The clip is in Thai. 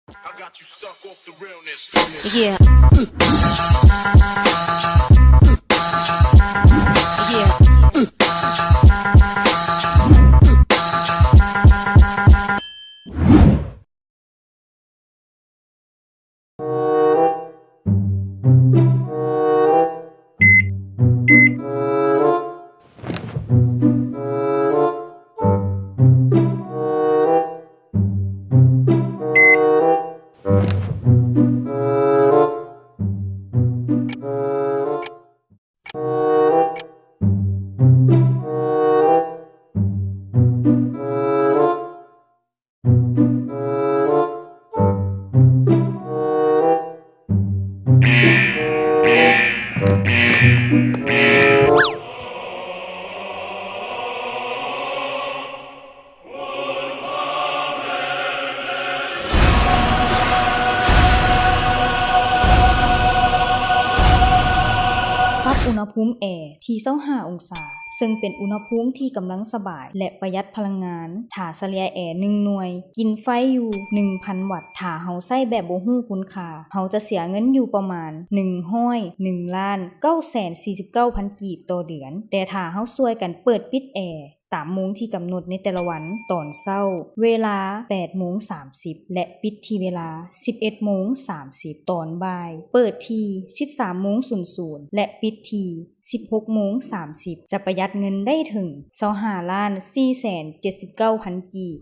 I got you stuck off the realness. Yeah. Yeah.ปรับอุณหภูมิแอร์ที่25องศาซึ่งเป็นอุณหภูมิที่กำลังสบายและประหยัดพลังงานถ้าเฉลี่ยแอร์1หน่วยกินไฟอยู่ 1,000 วัตต์ถ้าเฮาใช้แบบบ่ฮู้คุณค่าเฮาจะเสียเงินอยู่ประมาณ1,949,000 กีบต่อเดือนแต่ถ้าเฮาช่วยกันเปิดปิดแอร์ตามโมงที่กำหนดในแต่ละวันตอนเช้าเวลา 8:30 และปิดที่เวลา 11:30 ตอนบ่ายเปิดที่ 13:00 และปิดที่ 16:30 จะประหยัดเงินได้ถึง 25,479,000 กีบ